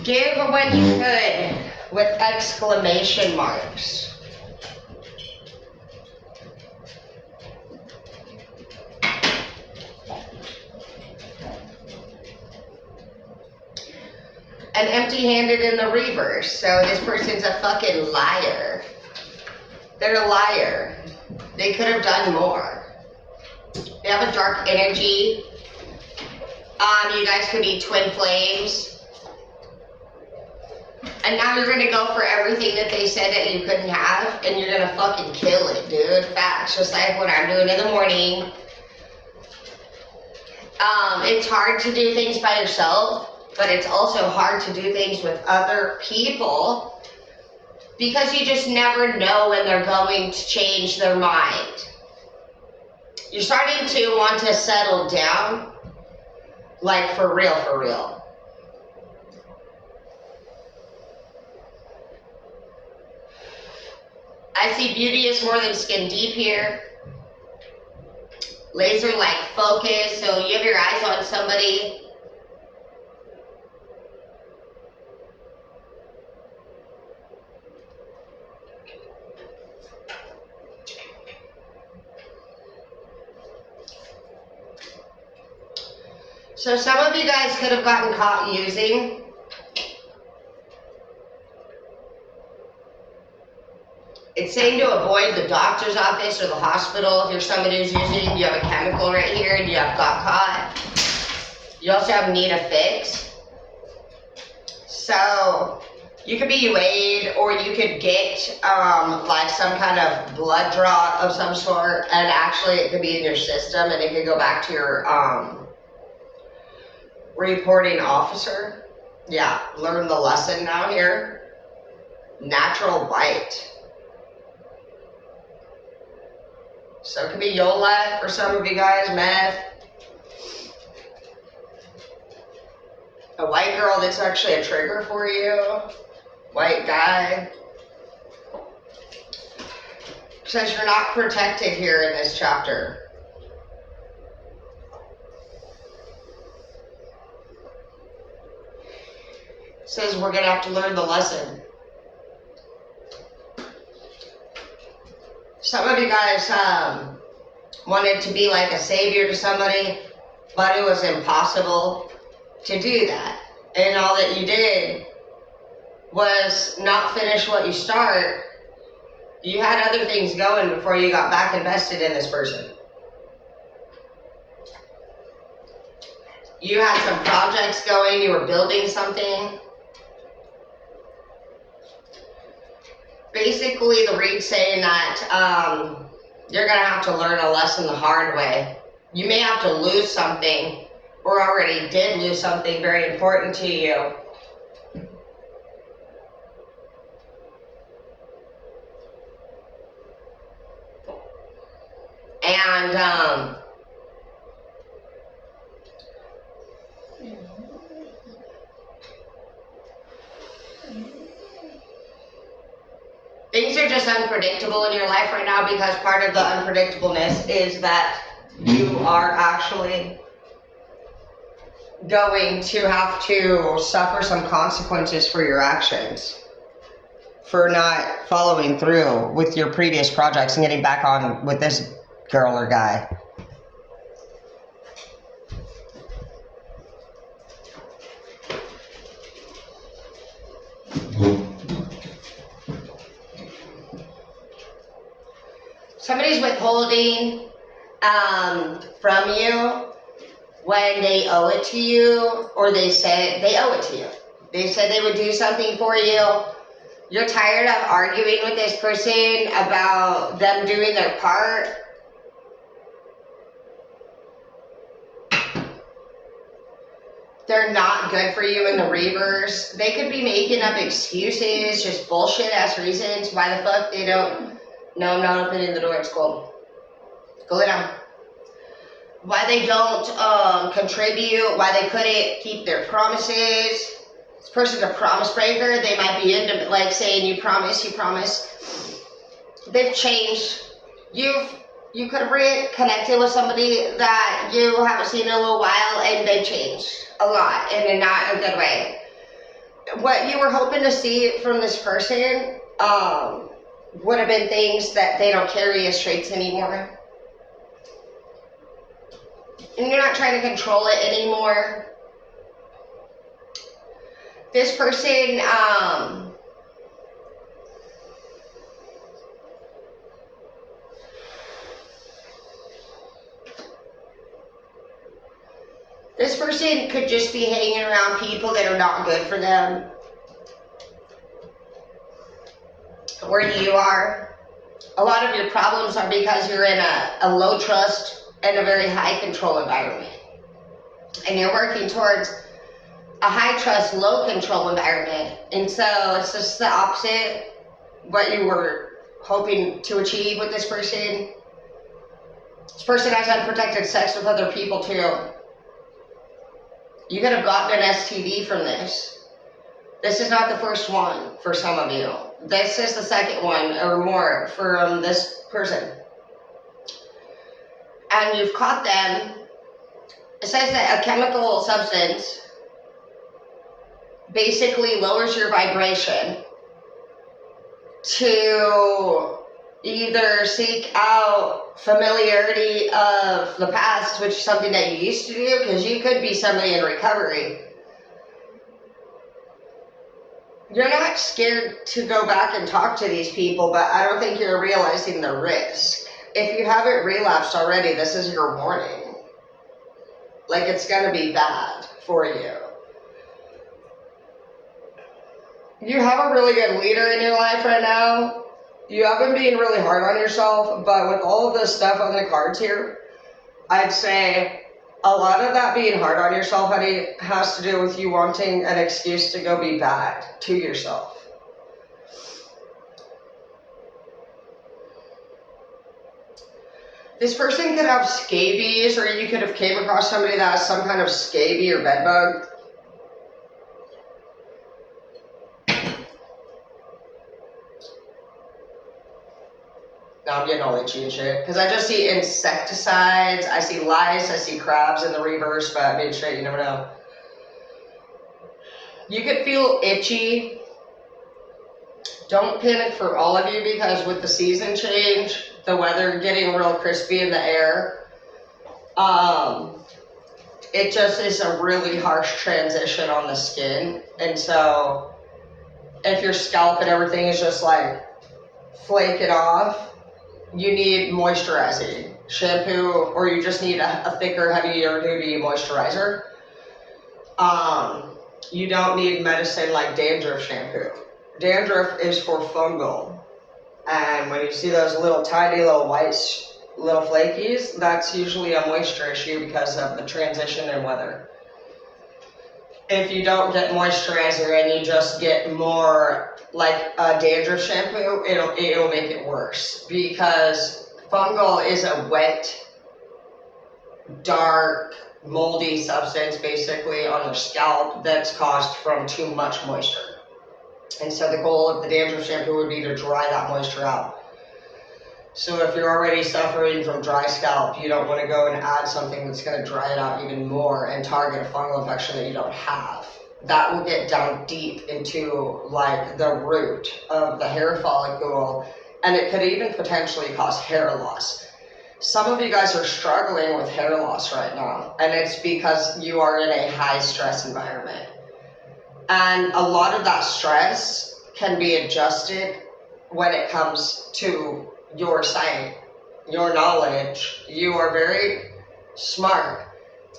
Give when you could with exclamation marks. And empty-handed in the reverse. So this person's a fucking liar. They're a liar. They could have done more. They have a dark energy. You guys could be twin flames. And now you're gonna go for everything that they said that you couldn't have, and you're gonna fucking kill it, dude. Facts, just like what I'm doing in the morning. It's hard to do things by yourself, but it's also hard to do things with other people because you just never know when they're going to change their mind. You're starting to want to settle down, like for real, for real. I see beauty is more than skin deep here. Laser like focus, so you have your eyes on somebody. So some of you guys could have gotten caught using. It's saying to avoid the doctor's office or the hospital. If you're somebody who's using, you have a chemical right here and you have got caught. You also have need a fix. So you could be UA'd or you could get like some kind of blood draw of some sort, and actually it could be in your system and it could go back to your reporting officer. Yeah, learn the lesson now here. Natural white. So it could be Yola for some of you guys, meth. A white girl that's actually a trigger for you. White guy. Says you're not protected here in this chapter. Says we're going to have to learn the lesson. Some of you guys wanted to be like a savior to somebody, but it was impossible to do that. And all that you did was not finish what you start. You had other things going before you got back invested in this person. You had some projects going, you were building something. Basically, the read's saying that you're going to have to learn a lesson the hard way. You may have to lose something, or already did lose something very important to you. And things are just unpredictable in your life right now because part of the unpredictableness is that you are actually going to have to suffer some consequences for your actions, for not following through with your previous projects and getting back on with this girl or guy. Somebody's withholding from you when they owe it to you, or they say they owe it to you. They said they would do something for you. You're tired of arguing with this person about them doing their part. They're not good for you in the reverse. They could be making up excuses, just bullshit ass reasons why the fuck they don't. No, I'm not opening the door, it's cold. Go lay down. Why they don't contribute, why they couldn't keep their promises. This person's a promise breaker. They might be into like saying you promise, you promise. They've changed. You could have reconnected with somebody that you haven't seen in a little while, and they've changed a lot, and in not a good way. what you were hoping to see from this person would have been things that they don't carry as traits anymore. And you're not trying to control it anymore. This person, this person could just be hanging around people that are not good for them. Where you are, a lot of your problems are because you're in a low trust and a very high control environment. And you're working towards a high trust, low control environment. And so it's just the opposite what you were hoping to achieve with this person. This person has unprotected sex with other people too. You could have gotten an STD from this. This is not the first one for some of you. This is the second one or more from this person. And you've caught them. It says that a chemical substance basically lowers your vibration to either seek out familiarity of the past, which is something that you used to do, because you could be somebody in recovery. You're not scared to go back and talk to these people, but I don't think you're realizing the risk. If you haven't relapsed already, this is your warning. Like, it's going to be bad for you. You have a really good leader in your life right now. You have been being really hard on yourself, but with all of this stuff on the cards here, I'd say a lot of that being hard on yourself, honey, has to do with you wanting an excuse to go be bad to yourself. This person could have scabies, or you could have came across somebody that has some kind of scabie or bed bug. Now I'm getting all itchy and shit. Because I just see insecticides, I see lice, I see crabs in the reverse, but being straight, you never know. You could feel itchy. Don't panic for all of you, because with the season change, the weather getting real crispy in the air, it just is a really harsh transition on the skin. And so if your scalp and everything is just like flaking off, you need moisturizing shampoo, or you just need a thicker, heavier duty moisturizer. You don't need medicine like dandruff shampoo. Dandruff is for fungal. And when you see those little tiny little white little flakies, that's usually a moisture issue because of the transition in weather. If you don't get moisturizer and you just get more like a dandruff shampoo, it'll make it worse, because fungal is a wet, dark, moldy substance basically on your scalp that's caused from too much moisture. And so the goal of the dandruff shampoo would be to dry that moisture out. So if you're already suffering from dry scalp, you don't want to go and add something that's going to dry it out even more and target a fungal infection that you don't have. That will get down deep into like the root of the hair follicle, and it could even potentially cause hair loss. Some of you guys are struggling with hair loss right now, and it's because you are in a high stress environment. And a lot of that stress can be adjusted when it comes to your sight, your knowledge. You are very smart.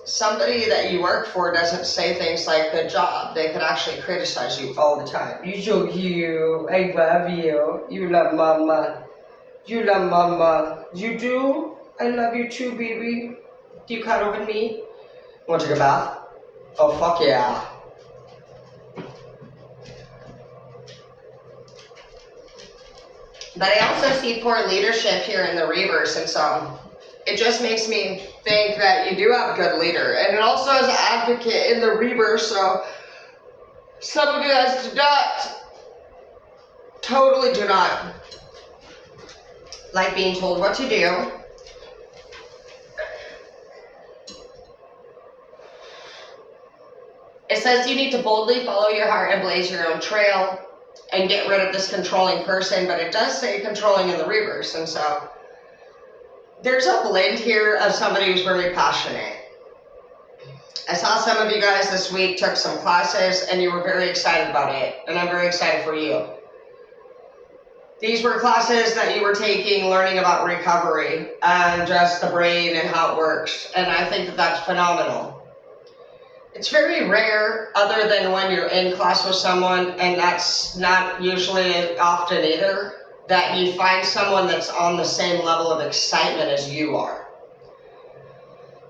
Somebody that you work for doesn't say things like good job. They could actually criticize you all the time. You're so cute. I love you. You love mama. You love mama. You do? I love you too, baby. Do you cuddle with me? Want to take a bath? Oh, fuck yeah. But I also see poor leadership here in the reverse, and so it just makes me think that you do have a good leader. And it also has an advocate in the reverse, so some of you guys totally do not like being told what to do. It says you need to boldly follow your heart and blaze your own trail and get rid of this controlling person, but it does say controlling in the reverse, and so there's a blend here of somebody who's very passionate. I saw some of you guys this week took some classes and you were very excited about it, and I'm very excited for you. These were classes that you were taking, learning about recovery and just the brain and how it works, and I think that that's phenomenal. It's very rare, other than when you're in class with someone, and that's not usually often either, that you find someone that's on the same level of excitement as you are.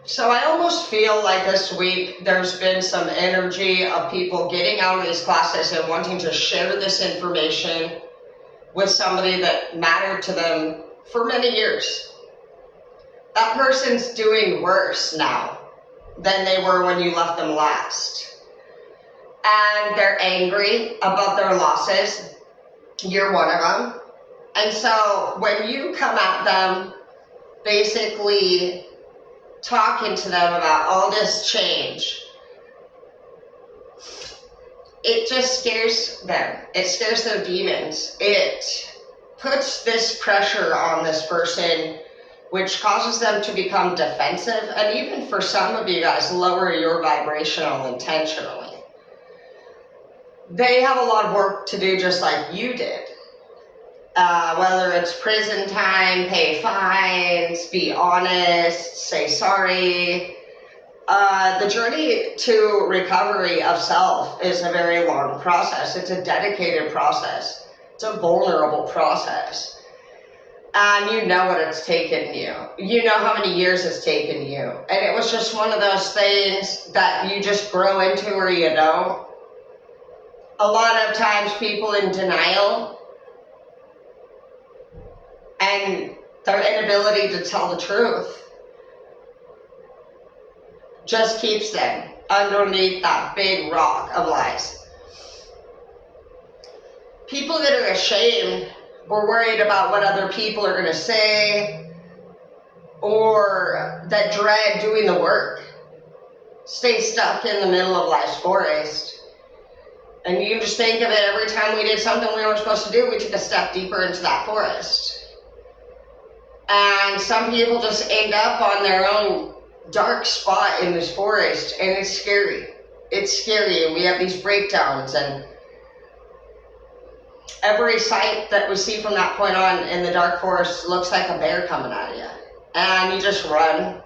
So I almost feel like this week there's been some energy of people getting out of these classes and wanting to share this information with somebody that mattered to them for many years. That person's doing worse now than they were when you left them last. And they're angry about their losses. You're one of them. And so when you come at them, basically talking to them about all this change, it just scares them. It scares their demons. It puts this pressure on this person, which causes them to become defensive, and even for some of you guys, lower your vibrational intentionally. They have a lot of work to do just like you did. Whether it's prison time, pay fines, be honest, say sorry. The journey to recovery of self is a very long process. It's a dedicated process. It's a vulnerable process. And you know what it's taken you. You know how many years it's taken you. And it was just one of those things that you just grow into or you don't. A lot of times people in denial and their inability to tell the truth just keeps them underneath that big rock of lies. People that are ashamed or worried about what other people are going to say, or that dread doing the work, stay stuck in the middle of life's forest. And you can just think of it, every time we did something we weren't supposed to do, we took a step deeper into that forest. And some people just end up on their own dark spot in this forest, and it's scary. It's scary, and we have these breakdowns, and every sight that we see from that point on in the dark forest looks like a bear coming at you. And you just run,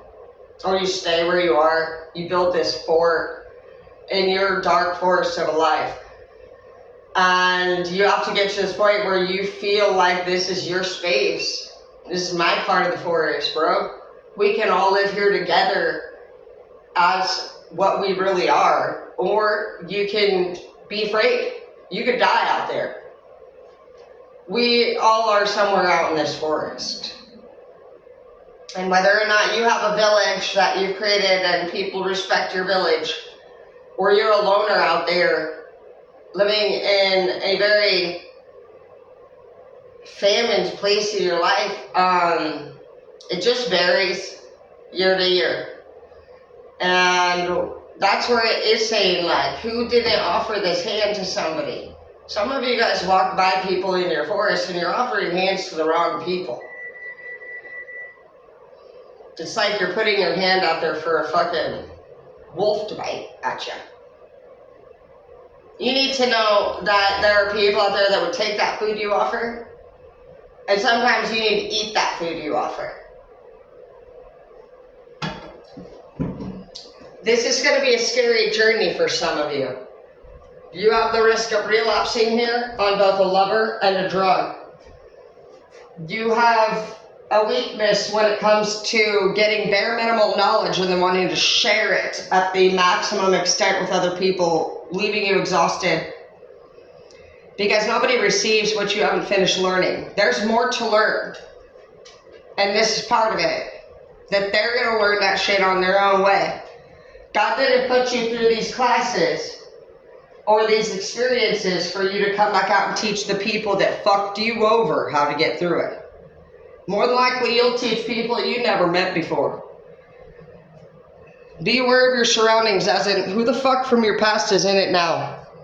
or you stay where you are. You build this fort in your dark forest of a life. And you have to get to this point where you feel like this is your space. This is my part of the forest, bro. We can all live here together as what we really are. Or you can be afraid. You could die out there. We all are somewhere out in this forest. And whether or not you have a village that you've created and people respect your village, or you're a loner out there living in a very famine place in your life, it just varies year to year. And that's where it is saying, like, who didn't offer this hand to somebody? Some of you guys walk by people in your forest and you're offering hands to the wrong people. It's like you're putting your hand out there for a fucking wolf to bite at you. You need to know that there are people out there that would take that food you offer, and sometimes you need to eat that food you offer. This is going to be a scary journey for some of you. You have the risk of relapsing here on both a lover and a drug. You have a weakness when it comes to getting bare minimal knowledge and then wanting to share it at the maximum extent with other people, leaving you exhausted. Because nobody receives what you haven't finished learning. There's more to learn. And this is part of it. That they're going to learn that shit on their own way. God didn't put you through these classes or these experiences for you to come back out and teach the people that fucked you over how to get through it. More than likely, you'll teach people you never met before. Be aware of your surroundings, as in, who the fuck from your past is in it now?